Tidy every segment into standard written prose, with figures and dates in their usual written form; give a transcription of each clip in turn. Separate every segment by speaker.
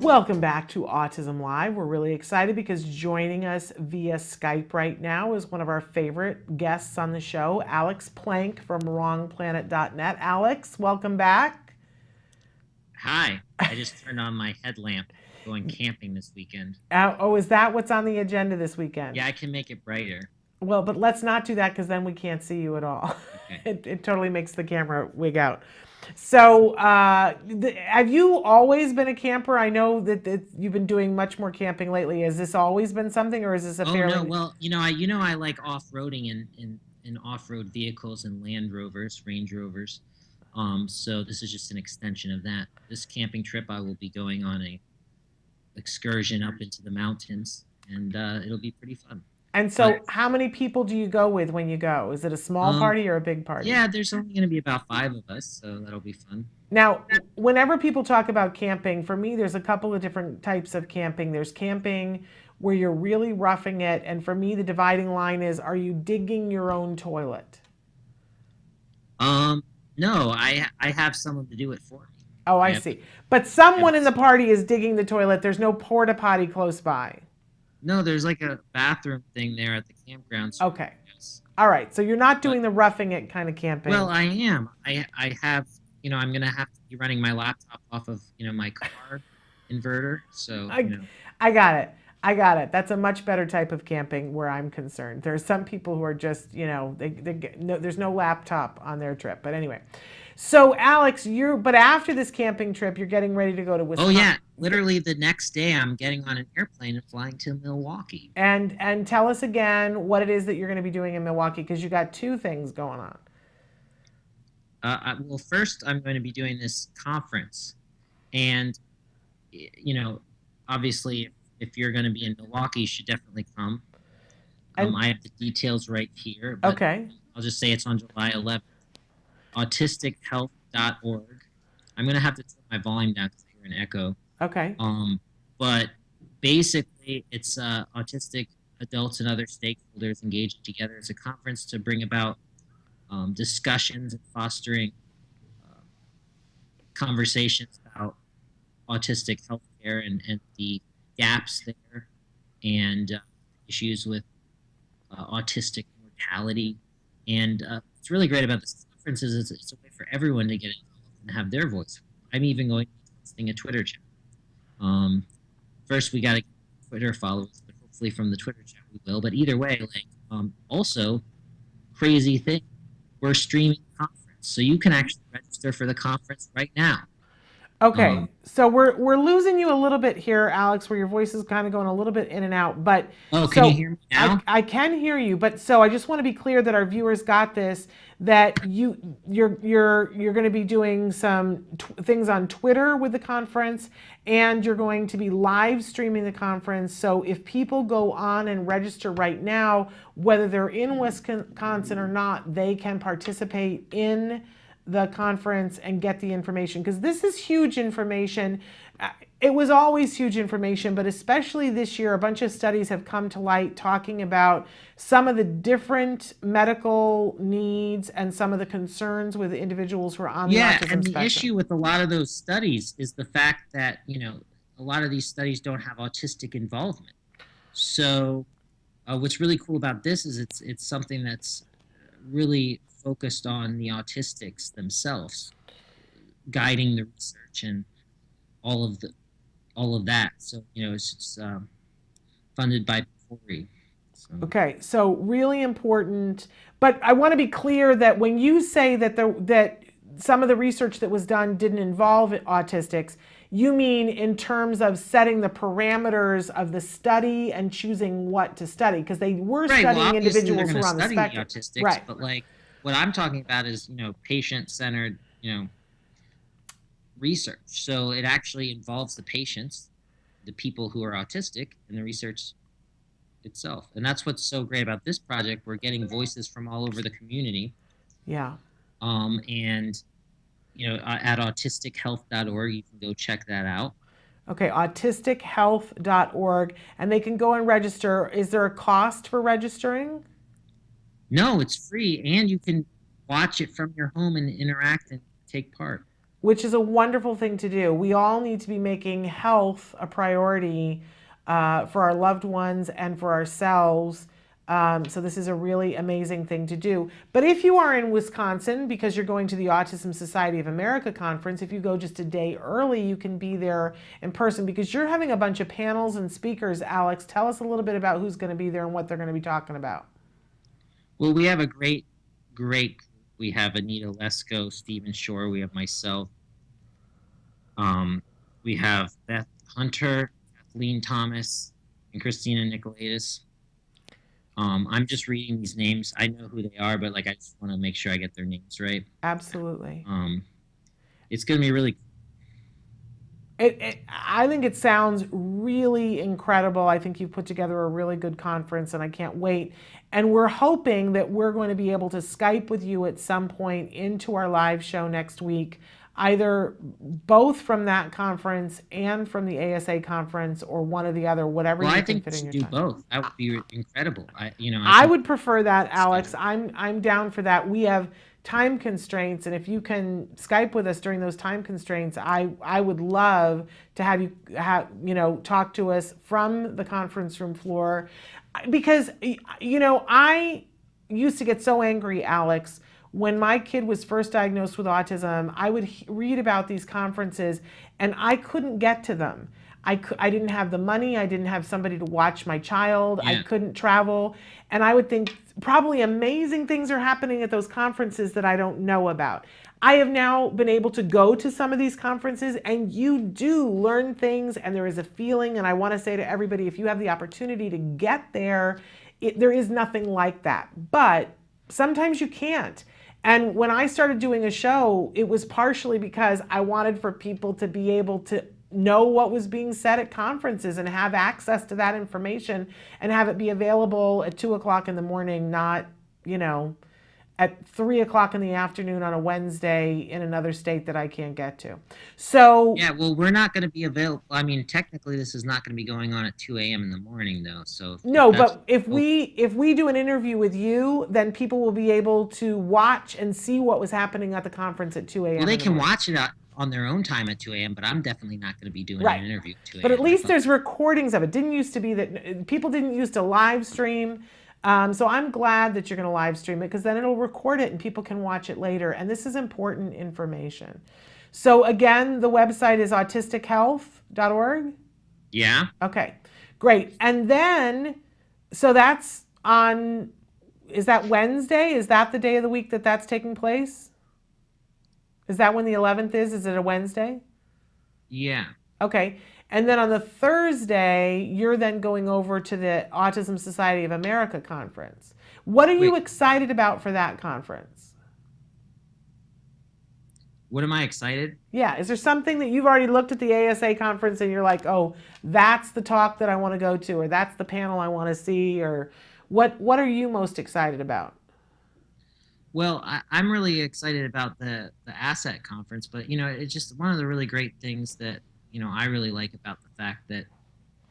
Speaker 1: Welcome back to Autism Live. We're really excited because joining us via Skype right now is one of our favorite guests on the show, Alex Plank from wrongplanet.net. Alex, welcome back.
Speaker 2: Hi, I just turned on my headlamp going camping this weekend.
Speaker 1: Oh, is that what's on the agenda this weekend?
Speaker 2: Yeah, I can make it brighter.
Speaker 1: Well, but let's not do that because then we can't see you at all.
Speaker 2: Okay.
Speaker 1: It totally makes the camera wig out. So, have you always been a camper? I know that you've been doing much more camping lately. Has this always been something, or is this a
Speaker 2: Oh no,
Speaker 1: fairly...
Speaker 2: well, I like off-roading in off-road vehicles and Land Rovers, Range Rovers. So this is just an extension of that. This camping trip, I will be going on a excursion up into the mountains, and it'll be pretty fun.
Speaker 1: And so,
Speaker 2: But
Speaker 1: how many people do you go with when you go? Is it a small
Speaker 2: um,
Speaker 1: party or a big party?
Speaker 2: yeah, there's only going to be about 5 of us, so that'll be fun.
Speaker 1: Now, whenever people talk about camping, for me, there's a couple of different types of camping. There's camping where you're really roughing it, and for me, the dividing line is: are you digging your own toilet?
Speaker 2: Um, no, I have someone to do it for me.
Speaker 1: Oh,
Speaker 2: I
Speaker 1: I
Speaker 2: have
Speaker 1: see. But someone in the
Speaker 2: I
Speaker 1: party is digging the toilet. There's no porta potty close by.
Speaker 2: No, there's like a bathroom thing there at the campground. So
Speaker 1: Okay.
Speaker 2: yes.
Speaker 1: All right. So you're not
Speaker 2: But
Speaker 1: doing the roughing it kind of
Speaker 2: well,
Speaker 1: camping.
Speaker 2: I am. I have. I'm gonna have to be running my laptop off of my car inverter. So
Speaker 1: I, I got it. I got it. That's a much better type of camping where I'm concerned. There's some people who are just, there's no laptop on their trip. But anyway, so Alex, but after this camping trip, you're getting ready to go to
Speaker 2: oh
Speaker 1: Wisconsin.
Speaker 2: yeah, literally the next day I'm getting on an airplane and flying to Milwaukee.
Speaker 1: And tell us again what it is that you're going to be doing in Milwaukee because you got two things going on.
Speaker 2: Well, first I'm going to be doing this conference, and obviously if you're going to be in Milwaukee, you should definitely come.
Speaker 1: And
Speaker 2: I have the details right here, but
Speaker 1: okay,
Speaker 2: I'll just say it's on July 11th. Autistic.health.org. I'm gonna have to turn my volume down because I hear an echo.
Speaker 1: okay.
Speaker 2: But basically, it's autistic adults and other stakeholders engaged together. It's a conference to bring about discussions and fostering uh, conversations about autistic healthcare and the gaps there and issues with autistic mortality. And what's really great about this conference is it's a way for everyone to get involved and have their voice. I'm even going to be hosting a Twitter chat. First, we got to get Twitter followers, but hopefully from the Twitter chat we will. But either way, also, crazy thing, we're streaming the conference, so you can actually register for the conference right now.
Speaker 1: Okay,
Speaker 2: Um,
Speaker 1: so we're losing you a little bit here, Alex, where your voice is kind of going a little bit in and out. But
Speaker 2: oh, can you
Speaker 1: so
Speaker 2: hear me
Speaker 1: I
Speaker 2: now?
Speaker 1: I can hear you, but so I just want to be clear that our viewers got this, that you're going to be doing some things on Twitter with the conference, and you're going to be live streaming the conference. So if people go on and register right now, whether they're in Wisconsin or not, they can participate in the conference and get the information because this is huge information. It was always huge information, but especially this year, a bunch of studies have come to light talking about some of the different medical needs and some of the concerns with individuals who are on the
Speaker 2: Yeah,
Speaker 1: autism
Speaker 2: and the
Speaker 1: spectrum.
Speaker 2: issue with a lot of those studies is the fact that, a lot of these studies don't have autistic involvement. So, what's really cool about this is it's something that's really focused on the autistics themselves, guiding the research and all of the all of that. So, it's funded by Pori. So,
Speaker 1: Okay, so really important, but I want to be clear that when you say that some of the research that was done didn't involve autistics, you mean in terms of setting the parameters of the study and choosing what to study because they were
Speaker 2: right. Well,
Speaker 1: studying
Speaker 2: obviously they're
Speaker 1: individuals
Speaker 2: going
Speaker 1: who
Speaker 2: to
Speaker 1: are on the
Speaker 2: study the
Speaker 1: spectrum.
Speaker 2: autistics,
Speaker 1: Right.
Speaker 2: but like what I'm talking about is, patient-centered, research. So it actually involves the patients, the people who are autistic, and the research itself. And that's what's so great about this project. We're getting voices from all over the community.
Speaker 1: Yeah.
Speaker 2: And at autistichealth.org, you can go check that out.
Speaker 1: Okay, autistichealth.org and they can go and register. Is there a cost for registering?
Speaker 2: No, it's free, and you can watch it from your home and interact and take part.
Speaker 1: which is a wonderful thing to do. We all need to be making health a priority for our loved ones and for ourselves. So this is a really amazing thing to do. But if you are in Wisconsin, because you're going to the Autism Society of America conference, if you go just a day early, you can be there in person because you're having a bunch of panels and speakers. Alex, tell us a little bit about who's going to be there and what they're going to be talking about.
Speaker 2: Well, we have a great group. We have Anita Lesko, Stephen Shore, we have myself. We have Beth Hunter, Kathleen Thomas, and Christina Nicolaitis. I'm just reading these names. I know who they are, but like I just want to make sure I get their names right.
Speaker 1: Absolutely.
Speaker 2: It's going to be really.
Speaker 1: I think it sounds really incredible. I think you've put together a really good conference, and I can't wait. And we're hoping that we're going to be able to Skype with you at some point into our live show next week, either both from that conference and from the ASA conference, or one or the other, whatever
Speaker 2: Well,
Speaker 1: you
Speaker 2: I
Speaker 1: can
Speaker 2: think
Speaker 1: fit
Speaker 2: we
Speaker 1: in
Speaker 2: should
Speaker 1: your
Speaker 2: do
Speaker 1: time.
Speaker 2: both. That would be incredible. I
Speaker 1: I would prefer that, Alex. I'm down for that. We have time constraints, and if you can Skype with us during those time constraints, I would love to have you talk to us from the conference room floor, because I used to get so angry, Alex. When my kid was first diagnosed with autism, I would read about these conferences and I couldn't get to them. I didn't have the money. I didn't have somebody to watch my child. I couldn't travel. And I would think probably amazing things are happening at those conferences that I don't know about. I have now been able to go to some of these conferences, and you do learn things, and there is a feeling. And I want to say to everybody, if you have the opportunity to get there, there is nothing like that. But sometimes you can't. And when I started doing a show, it was partially because I wanted for people to be able to know what was being said at conferences and have access to that information and have it be available at 2:00 in the morning, not, at 3:00 in the afternoon on a Wednesday in another state that I can't get to. So
Speaker 2: yeah, well, we're not going to be available. I mean, technically, this is not going to be going on at 2 a.m. in the morning, though. So
Speaker 1: no, but if we do an interview with you, then people will be able to watch and see what was happening at the conference at 2 a.m.
Speaker 2: Well, they can watch it on their own time at 2 a.m., but I'm definitely not going to be doing an interview at 2 a.m.
Speaker 1: But at least there's recordings of it. Didn't used to be that people didn't used to live stream. So I'm glad that you're going to live stream it, because then it'll record it and people can watch it later. And this is important information. So again, the website is autistichealth.org.
Speaker 2: Yeah.
Speaker 1: Okay, great. And then, so that's on, is that Wednesday? Is that the day of the week that that's taking place? Is that when the 11th is? Is it a Wednesday?
Speaker 2: Yeah.
Speaker 1: Okay. And then on the Thursday, you're then going over to the Autism Society of America conference. What are you excited about for that conference?
Speaker 2: What am I excited?
Speaker 1: Yeah. Is there something that you've already looked at the ASA conference and you're like, oh, that's the talk that I want to go to, or that's the panel I want to see, or what are you most excited about?
Speaker 2: Well, I'm really excited about the AASET conference, but it's just one of the really great things that I really like about the fact that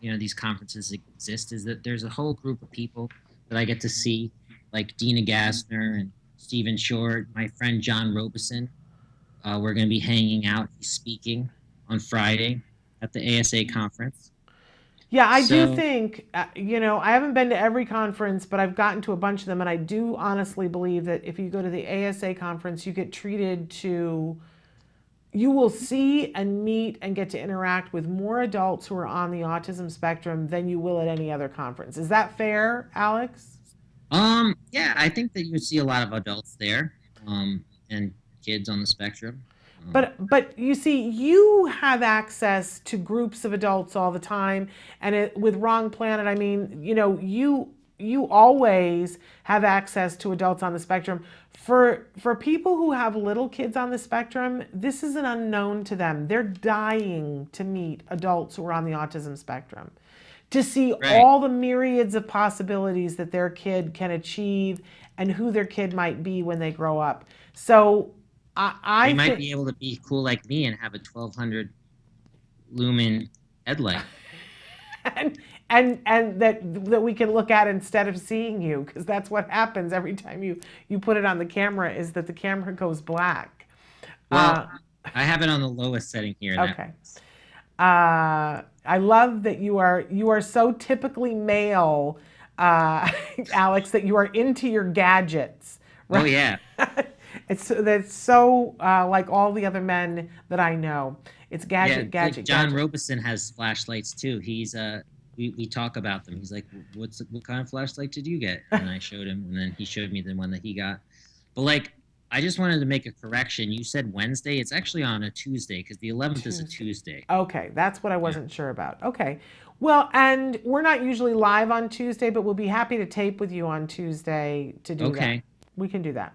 Speaker 2: these conferences exist is that there's a whole group of people that I get to see, like Dina Gassner and Stephen Short, my friend John Robeson. We're going to be hanging out. He's speaking on Friday at the ASA conference.
Speaker 1: Yeah, I do think, I haven't been to every conference, but I've gotten to a bunch of them. And I do honestly believe that if you go to the ASA conference, you get treated to, you will see and meet and get to interact with more adults who are on the autism spectrum than you will at any other conference. Is that fair, Alex?
Speaker 2: Yeah, I think that you would see a lot of adults there, and kids on the spectrum.
Speaker 1: But you see, you have access to groups of adults all the time, and with Wrong Planet, I mean, you always have access to adults on the spectrum. For people who have little kids on the spectrum, this is an unknown to them. They're dying to meet adults who are on the autism spectrum, to see all the myriads of possibilities that their kid can achieve and who their kid might be when they grow up. So
Speaker 2: you might be able to be cool like me and have a 1200 lumen headlight.
Speaker 1: and that we can look at instead of seeing you, because that's what happens every time you put it on the camera, is that the camera goes black.
Speaker 2: Well, I have it on the lowest setting here.
Speaker 1: Okay. I love that you are so typically male, uh, Alex, that you are into your gadgets,
Speaker 2: Oh
Speaker 1: right?
Speaker 2: yeah,
Speaker 1: It's that's so like all the other men that I know. It's
Speaker 2: yeah.
Speaker 1: gadget,
Speaker 2: It's like
Speaker 1: gadget,
Speaker 2: John
Speaker 1: gadget.
Speaker 2: Robeson has flashlights too. We talk about them. He's like, what kind of flashlight did you get? And I showed him, and then he showed me the one that he got. But like, I just wanted to make a correction. You said Wednesday. It's actually on a Tuesday because the 11th is a
Speaker 1: Tuesday.
Speaker 2: Tuesday.
Speaker 1: Okay, that's what I
Speaker 2: Yeah.
Speaker 1: wasn't sure about. Okay. Well, and we're not usually live on Tuesday, but we'll be happy to tape with you on Tuesday to do that.
Speaker 2: Okay.
Speaker 1: We can do that.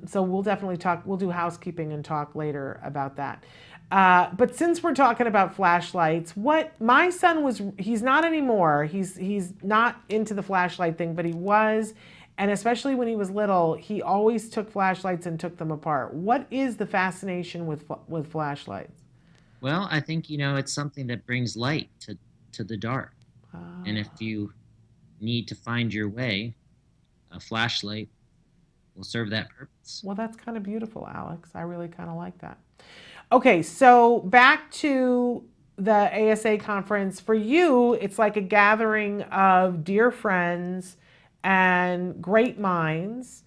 Speaker 1: So we'll definitely talk. We'll do housekeeping and talk later about that. But since we're talking about flashlights, what my son he's not anymore. He's not into the flashlight thing, but he was. And especially when he was little, he always took flashlights and took them apart. What is the fascination with flashlights?
Speaker 2: Well, I think it's something that brings light to the dark, and if
Speaker 1: Ah,
Speaker 2: you need to find your way, a flashlight will serve that purpose.
Speaker 1: well, that's kind of beautiful, Alex. I really kind of like that. Okay, so back to the ASA conference. For you, it's like a gathering of dear friends and great minds.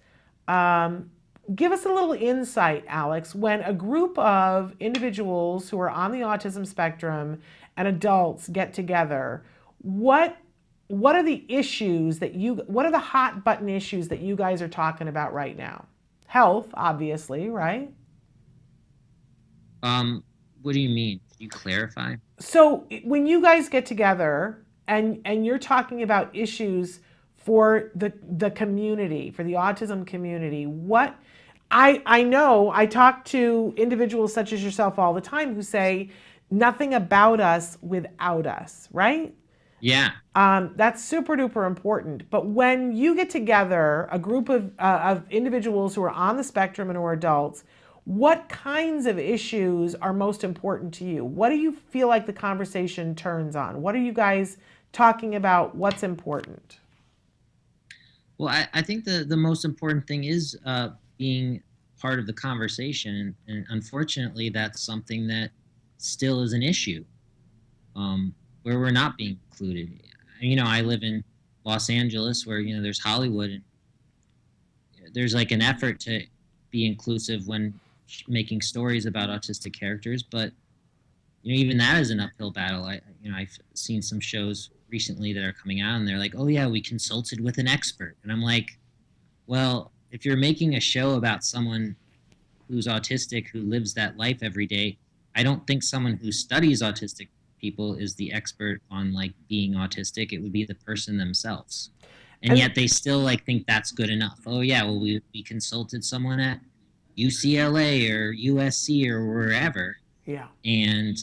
Speaker 1: Um, Give us a little insight, Alex. When a group of individuals who are on the autism spectrum and adults get together, what what are the issues that what are the hot button issues that you guys are talking about right now? Health, obviously, right?
Speaker 2: Um, what do you mean? Can you clarify?
Speaker 1: So when you guys get together and you're talking about issues for the community, for the autism community, what I know I talk to individuals such as yourself all the time who say nothing about us without us, right?
Speaker 2: Yeah.
Speaker 1: That's super duper important. But when you get together, a group of individuals who are on the spectrum and who are adults, what kinds of issues are most important to you? What do you feel like the conversation turns on? What are you guys talking about? What's important?
Speaker 2: Well, I think the most important thing is being part of the conversation, and unfortunately, that's something that still is an issue, where we're not being included. I live in Los Angeles, where there's Hollywood, and there's like an effort to be inclusive when making stories about autistic characters, but even that is an uphill battle. I've seen some shows recently that are coming out, and they're like, "Oh yeah, we consulted with an expert," and I'm like, "Well, if you're making a show about someone who's autistic who lives that life every day, I don't think someone who studies autistic people is the expert on like being autistic. It would be the person themselves." And
Speaker 1: And
Speaker 2: yet they still like think that's good enough. Oh yeah, well we consulted someone at UCLA or USC or wherever,
Speaker 1: yeah,
Speaker 2: and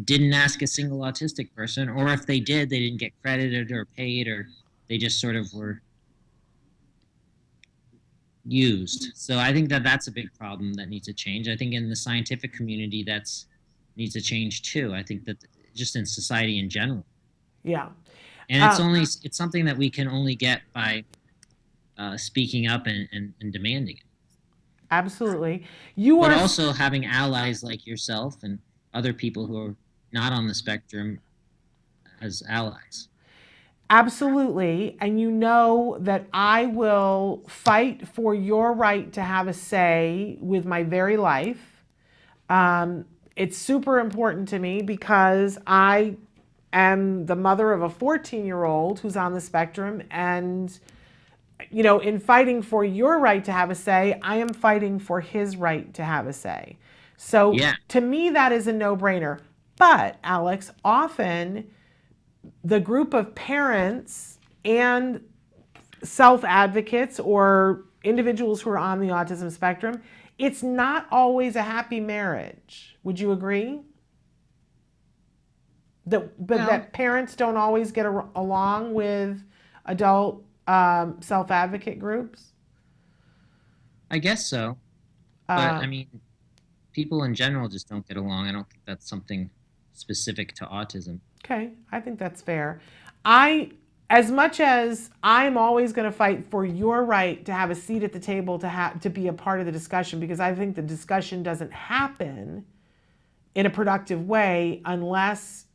Speaker 2: didn't ask a single autistic person, or if they did, they didn't get credited or paid, or they just sort of were used. So I think that that's a big problem that needs to change. I think in the scientific community that's needs to change too. I think that just in society in general,
Speaker 1: yeah.
Speaker 2: and
Speaker 1: Uh,
Speaker 2: it's something that we can only get by speaking up and demanding it,
Speaker 1: Absolutely. You
Speaker 2: but
Speaker 1: are
Speaker 2: also having allies like yourself and other people who are not on the spectrum as allies.
Speaker 1: Absolutely. And you know that I will fight for your right to have a say with my very life. It's super important to me because I am the mother of a 14-year-old who's on the spectrum. And, in fighting for your right to have a say, I am fighting for his right to have a say. So
Speaker 2: Yeah.
Speaker 1: to me, that is a no brainer. But, Alex, often the group of parents and self advocates or individuals who are on the autism spectrum, it's not always a happy marriage. Would you agree? But
Speaker 2: Well,
Speaker 1: that parents don't always get along with adult self advocate groups?
Speaker 2: I guess so. But
Speaker 1: Uh,
Speaker 2: I mean, people in general just don't get along. I don't think that's something specific to autism.
Speaker 1: okay, I think that's fair. I as much as I'm always going to fight for your right to have a seat at the table, to be a part of the discussion, because I think the discussion doesn't happen in a productive way unless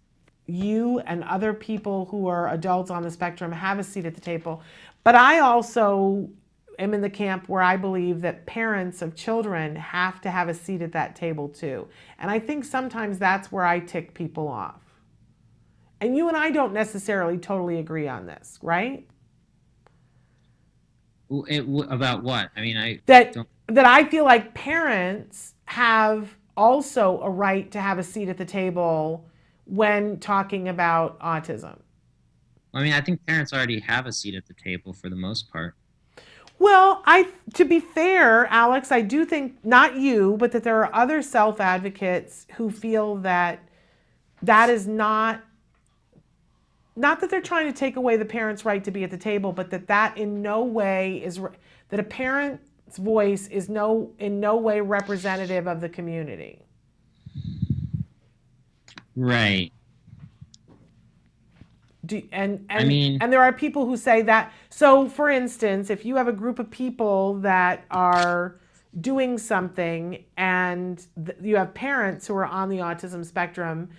Speaker 1: you and other people who are adults on the spectrum have a seat at the table. But I also am in the camp where I believe that parents of children have to have a seat at that table too. And I think sometimes that's where I tick people off. And you and I don't necessarily totally agree on this, right?
Speaker 2: About what? I mean, I
Speaker 1: That
Speaker 2: don't.
Speaker 1: that I feel like parents have also a right to have a seat at the table when talking about autism.
Speaker 2: I mean, I think parents already have a seat at the table for the most part.
Speaker 1: Well, to be fair, Alex, I do think not you, but that there are other self-advocates who feel that that is not that they're trying to take away the parent's right to be at the table, but that in no way is that a parent's voice is in no way representative of the community.
Speaker 2: Right. I mean,
Speaker 1: And there are people who say that. So, for instance, if you have a group of people that are doing something and you have parents who are on the autism spectrum,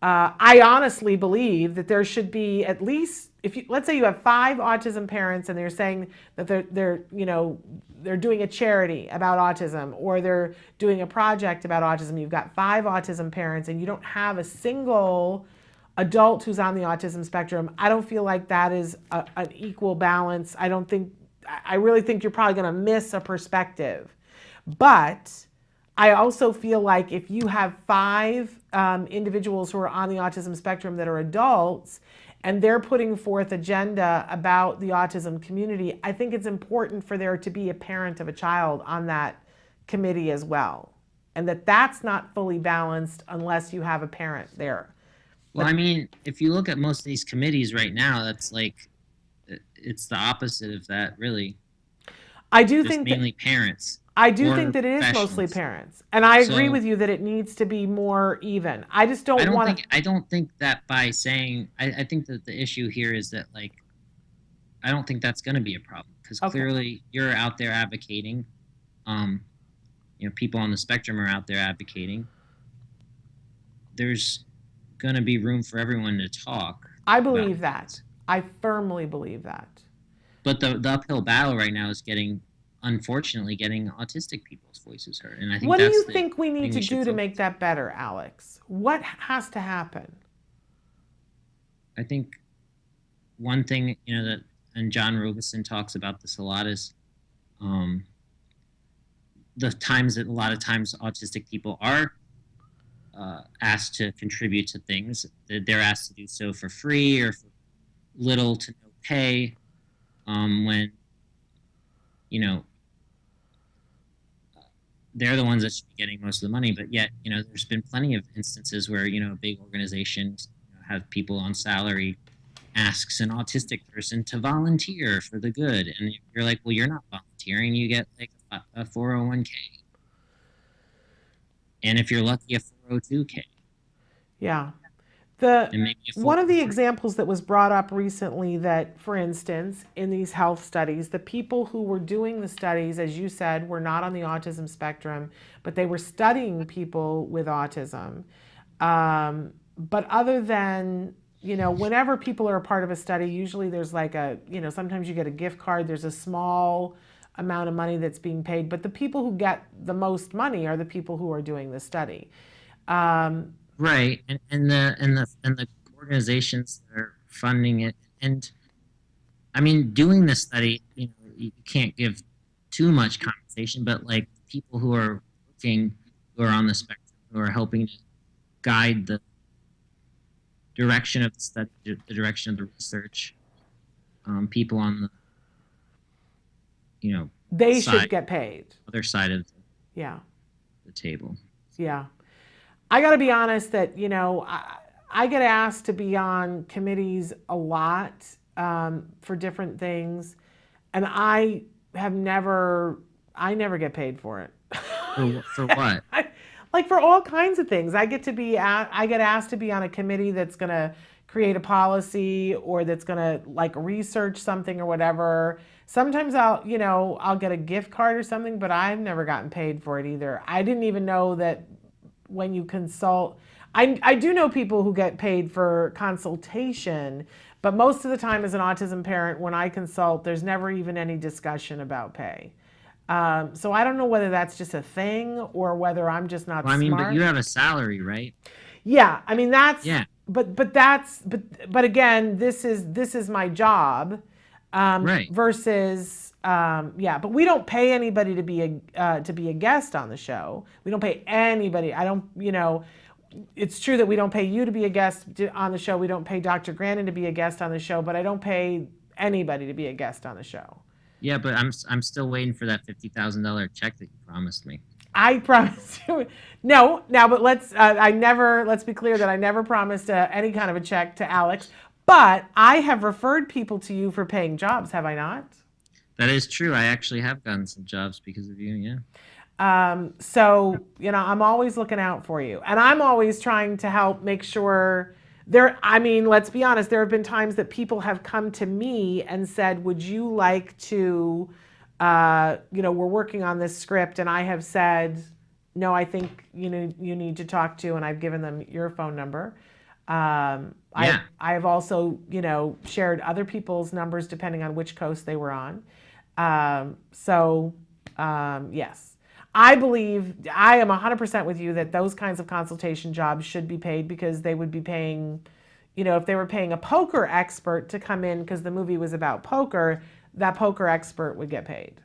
Speaker 1: I honestly believe that there should be at least, let's say you have 5 autism parents and they're saying that they're doing a charity about autism, or they're doing a project about autism. You've got 5 autism parents and you don't have a single adult who's on the autism spectrum. I don't feel like that is an equal balance. I really think you're probably going to miss a perspective. But I also feel like if you have 5 individuals who are on the autism spectrum that are adults and they're putting forth agenda about the autism community, I think it's important for there to be a parent of a child on that committee as well. And that's not fully balanced unless you have a parent there.
Speaker 2: Well, I mean, if you look at most of these committees right now, that's like, it's the opposite of that, really.
Speaker 1: I do
Speaker 2: There's
Speaker 1: think
Speaker 2: mainly parents.
Speaker 1: I do think that it is mostly parents, and I agree with you that it needs to be more even. I just don't want to.
Speaker 2: I don't think that by saying. I think that the issue here is that, like, I don't think that's going to be a problem, because clearly you're out there advocating. People on the spectrum are out there advocating. There's going to be room for everyone to talk.
Speaker 1: I believe that. I firmly believe that.
Speaker 2: But the uphill battle right now is unfortunately getting autistic people's voices heard. And I think
Speaker 1: what do you think we need to do to make that better, Alex? What has to happen?
Speaker 2: I think one thing, and John Robeson talks about this a lot, is the times that a lot of times autistic people are asked to contribute to things, that they're asked to do so for free or for little to no pay, when they're the ones that should be getting most of the money. But yet, there's been plenty of instances where big organizations have people on salary asks an autistic person to volunteer for the good, and you're like, well, you're not volunteering, you get like a 401k, and if you're lucky, a 402k.
Speaker 1: Yeah.
Speaker 2: One
Speaker 1: of the examples that was brought up recently, that, for instance, in these health studies, the people who were doing the studies, as you said, were not on the autism spectrum, but they were studying people with autism. But other than, whenever people are a part of a study, usually there's like sometimes you get a gift card, there's a small amount of money that's being paid, but the people who get the most money are the people who are doing the study.
Speaker 2: Right, and the organizations that are funding it, and I mean, doing this study, you can't give too much compensation, but like people who are working, who are on the spectrum, who are helping to guide the direction of the study, the direction of the research, people on the,
Speaker 1: they should get paid.
Speaker 2: Other side of
Speaker 1: the
Speaker 2: table.
Speaker 1: Yeah. I got to be honest that, I get asked to be on committees a lot for different things, and I never get paid for it.
Speaker 2: For what?
Speaker 1: Like for all kinds of things. I get asked to be on a committee that's going to create a policy or that's going to like research something or whatever. Sometimes I'll get a gift card or something, but I've never gotten paid for it either. I didn't even know that when you consult, I do know people who get paid for consultation, but most of the time as an autism parent, when I consult, there's never even any discussion about pay. So I don't know whether that's just a thing or whether I'm just not
Speaker 2: Well, I mean, but
Speaker 1: smart.
Speaker 2: you have a salary, right?
Speaker 1: Yeah, I mean that's
Speaker 2: Yeah,
Speaker 1: but again, this is my job
Speaker 2: right.
Speaker 1: versus yeah, but we don't pay anybody to be a guest on the show. We don't pay anybody. I don't, it's true that we don't pay you to be a guest on the show. We don't pay Dr. Grandin to be a guest on the show, but I don't pay anybody to be a guest on the show.
Speaker 2: Yeah, but I'm still waiting for that $50,000 check that you promised me.
Speaker 1: I promise you. No, now, but let's be clear that I never promised any kind of a check to Alex, but I have referred people to you for paying jobs, have I not?
Speaker 2: That is true. I actually have gotten some jobs because of you. Yeah.
Speaker 1: So, I'm always looking out for you. And I'm always trying to help make sure I mean, let's be honest, there have been times that people have come to me and said, would you like to, we're working on this script. And I have said, no, I think, you need to talk to, and I've given them your phone number.
Speaker 2: Yeah.
Speaker 1: I have also, shared other people's numbers depending on which coast they were on. Yes. I believe I am 100% with you that those kinds of consultation jobs should be paid because they would be paying, if they were paying a poker expert to come in because the movie was about poker, that poker expert would get paid.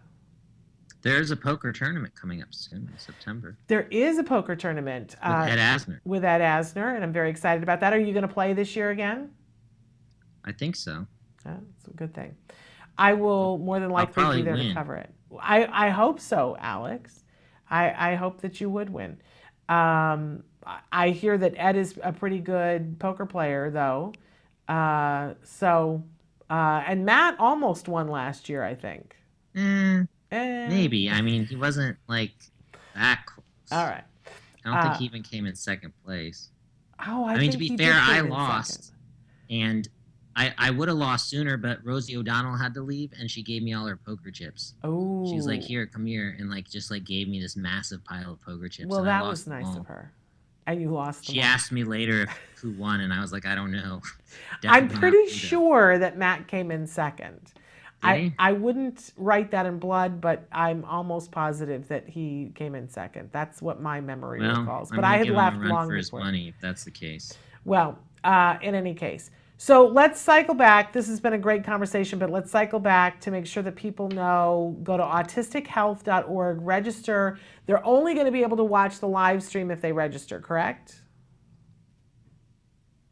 Speaker 2: There's a poker tournament coming up soon in September.
Speaker 1: There is a poker tournament
Speaker 2: with Ed Asner.
Speaker 1: With Ed Asner, and I'm very excited about that. Are you going to play this year again?
Speaker 2: I think so.
Speaker 1: That's a good thing. I will more than likely be there to cover it. I hope so, Alex. I hope that you would win. I hear that Ed is a pretty good poker player, though. And Matt almost won last year, I think.
Speaker 2: Maybe. I mean, he wasn't like that close.
Speaker 1: All right.
Speaker 2: I don't think he even came in second place.
Speaker 1: Oh,
Speaker 2: I mean, to be fair, I lost, and I would have lost sooner, but Rosie O'Donnell had to leave, and she gave me all her poker chips.
Speaker 1: Oh.
Speaker 2: She was like, "Here, come here," and just gave me this massive pile of poker chips.
Speaker 1: Well, that was nice of her. And you lost them.
Speaker 2: She asked me later who won, and I was like, "I don't know."
Speaker 1: I'm pretty sure that Matt came in second.
Speaker 2: Did he?
Speaker 1: I wouldn't write that in blood, but I'm almost positive that he came in second. That's what my memory recalls. But I had left long
Speaker 2: for his
Speaker 1: before.
Speaker 2: money, if that's the case.
Speaker 1: Well, in any case. So let's cycle back. This has been a great conversation, but let's cycle back to make sure that people know. Go to autistichealth.org, register. They're only going to be able to watch the live stream if they register, correct?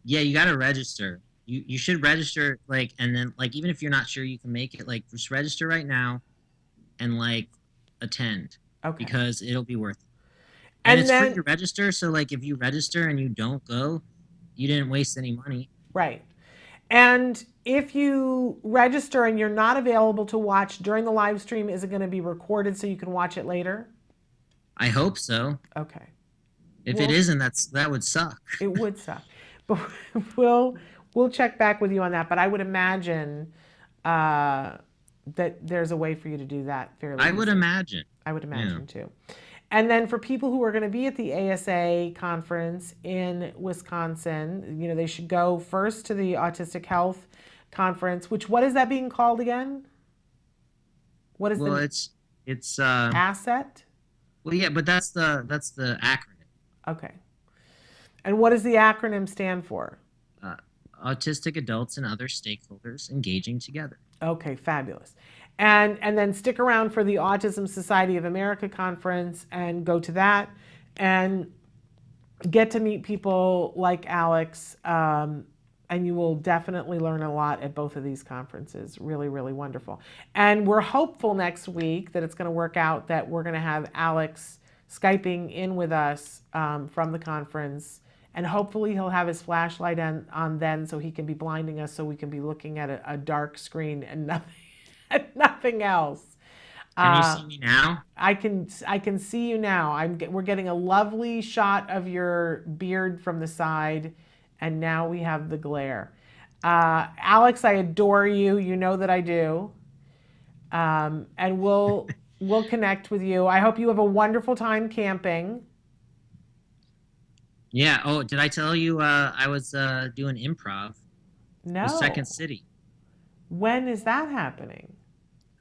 Speaker 2: Yeah, you got to register. You should register, and then, even if you're not sure you can make it, just register right now and, attend.
Speaker 1: Okay.
Speaker 2: Because it'll be worth it. And it's free to register, so, if you register and you don't go, you didn't waste any money.
Speaker 1: Right. And if you register and you're not available to watch during the live stream, is it going to be recorded so you can watch it later?
Speaker 2: I hope so.
Speaker 1: Okay.
Speaker 2: If it isn't, that would suck.
Speaker 1: It would suck. But we'll check back with you on that. But I would imagine that there's a way for you to do that fairly easily.
Speaker 2: I would imagine.
Speaker 1: I would imagine too. And then for people who are going to be at the ASA conference in Wisconsin, they should go first to the Autistic Health Conference, what is that being called again? What is
Speaker 2: it's
Speaker 1: AASET?
Speaker 2: Well, yeah, but that's the acronym.
Speaker 1: Okay. And what does the acronym stand for?
Speaker 2: Autistic adults and other stakeholders engaging together.
Speaker 1: Okay, fabulous. And then stick around for the Autism Society of America conference and go to that and get to meet people like Alex. And you will definitely learn a lot at both of these conferences. Really, really wonderful. And we're hopeful next week that it's going to work out, that we're going to have Alex Skyping in with us from the conference. And hopefully he'll have his flashlight on then so he can be blinding us so we can be looking at a dark screen and nothing else.
Speaker 2: Can you see me now?
Speaker 1: I can see you now. We're getting a lovely shot of your beard from the side, and now we have the glare. Alex, I adore you. You know that I do. And we'll connect with you. I hope you have a wonderful time camping.
Speaker 2: Yeah. Oh, did I tell you I was doing improv with Second
Speaker 1: No.
Speaker 2: City?
Speaker 1: When is that happening?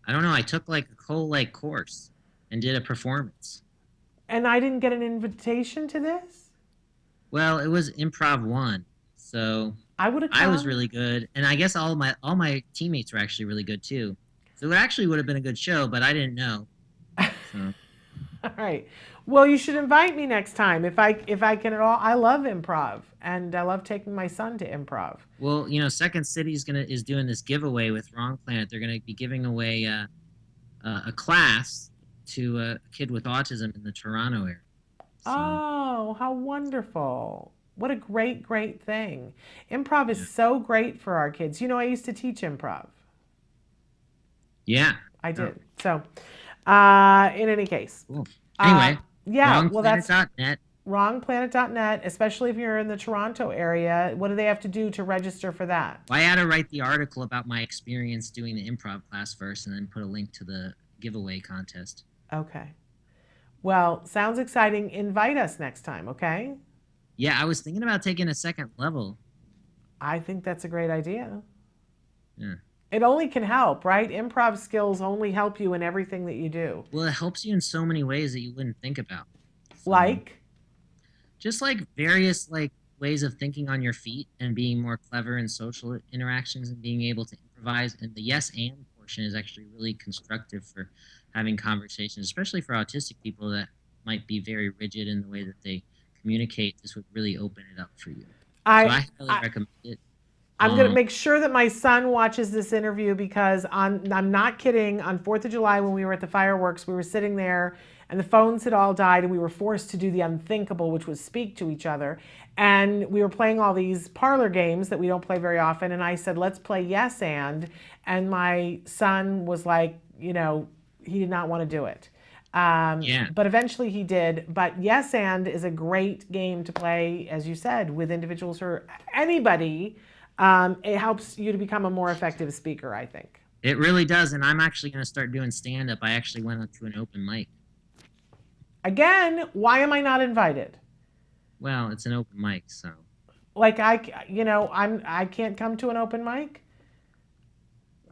Speaker 2: I don't know. I took like a whole like course and did a performance.
Speaker 1: And I didn't get an invitation to this?
Speaker 2: Well, it was improv one, so
Speaker 1: I would have
Speaker 2: I was
Speaker 1: come.
Speaker 2: really good, and I guess all my teammates were actually really good too. So it actually would have been a good show, but I didn't know. So
Speaker 1: All right. Well, you should invite me next time if I can at all. I love improv and I love taking my son to improv.
Speaker 2: well, Second City is doing this giveaway with Wrong Planet. They're gonna be giving away a class to a kid with autism in the Toronto area. So
Speaker 1: Oh, how wonderful. What a great, great thing. Improv is
Speaker 2: yeah,
Speaker 1: so great for our kids. I used to teach improv.
Speaker 2: yeah.
Speaker 1: I
Speaker 2: Oh,
Speaker 1: did. So, in any case,
Speaker 2: cool.
Speaker 1: uh,
Speaker 2: Anyway,
Speaker 1: yeah, well, that's
Speaker 2: wrongplanet.net.
Speaker 1: wrongplanet.net, especially if you're in the Toronto area. What do they have to do to register for that?
Speaker 2: Well, I had to write the article about my experience doing the improv class first, and then put a link to the giveaway contest.
Speaker 1: Okay. Well, sounds exciting. Invite us next time, okay?
Speaker 2: Yeah, I was thinking about taking a second level.
Speaker 1: I think that's a great idea.
Speaker 2: Yeah.
Speaker 1: It only can help, right? Improv skills only help you in everything that you do.
Speaker 2: Well, it helps you in so many ways that you wouldn't think about. So,
Speaker 1: Like,
Speaker 2: just like various like ways of thinking on your feet and being more clever in social interactions and being able to improvise. And the yes and portion is actually really constructive for having conversations, especially for autistic people that might be very rigid in the way that they communicate. This would really open it up for you. So
Speaker 1: I,
Speaker 2: I highly
Speaker 1: I
Speaker 2: recommend it.
Speaker 1: I'm going to
Speaker 2: Um,
Speaker 1: make sure that my son watches this interview because I'm not kidding. On 4th of July, when we were at the fireworks, we were sitting there and the phones had all died and we were forced to do the unthinkable, which was speak to each other. And we were playing all these parlor games that we don't play very often. And I said, let's play yes and. And my son was like, he did not want to do it.
Speaker 2: yeah,
Speaker 1: But eventually he did. But Yes and is a great game to play, as you said, with individuals or anybody. It helps you to become a more effective speaker, I think.
Speaker 2: it really does. And I'm actually going to start doing stand up. I actually went up to an open mic.
Speaker 1: Again, why am I not invited?
Speaker 2: Well, it's an open mic, so
Speaker 1: Like I can't come to an open mic.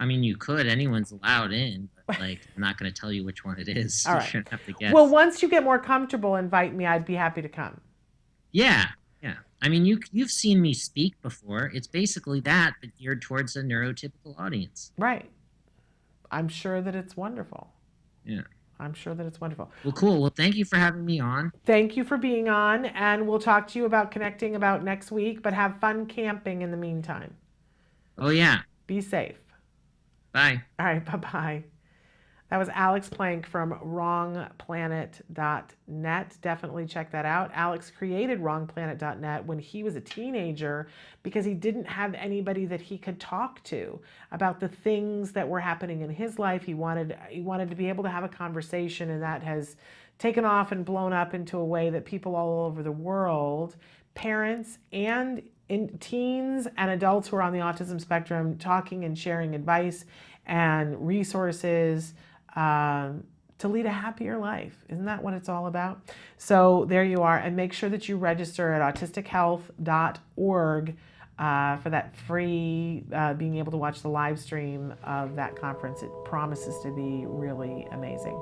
Speaker 2: I mean, you could. Anyone's allowed in, but like, I'm not going to tell you which one it is.
Speaker 1: All
Speaker 2: You
Speaker 1: right.
Speaker 2: shouldn't have to
Speaker 1: Well,
Speaker 2: guess.
Speaker 1: once you get more comfortable, invite me. I'd be happy to come.
Speaker 2: Yeah, yeah. I mean, you've seen me speak before. It's basically that, but geared towards a neurotypical audience.
Speaker 1: Right. I'm sure that it's wonderful.
Speaker 2: Yeah.
Speaker 1: I'm sure that it's wonderful.
Speaker 2: Well, cool. Well, thank you for having me on.
Speaker 1: Thank you for being on, and we'll talk to you about connecting about next week, but have fun camping in the meantime.
Speaker 2: Oh yeah.
Speaker 1: Be safe.
Speaker 2: Bye.
Speaker 1: All right, bye-bye. That was Alex Plank from wrongplanet.net. Definitely check that out. Alex created wrongplanet.net when he was a teenager because he didn't have anybody that he could talk to about the things that were happening in his life. He wanted to be able to have a conversation, and that has taken off and blown up into a way that people all over the world, parents and teens and adults who are on the autism spectrum, talking and sharing advice and resources to lead a happier life. Isn't that what it's all about? So there you are. And make sure that you register at autistichealth.org for that free, being able to watch the live stream of that conference. It promises to be really amazing.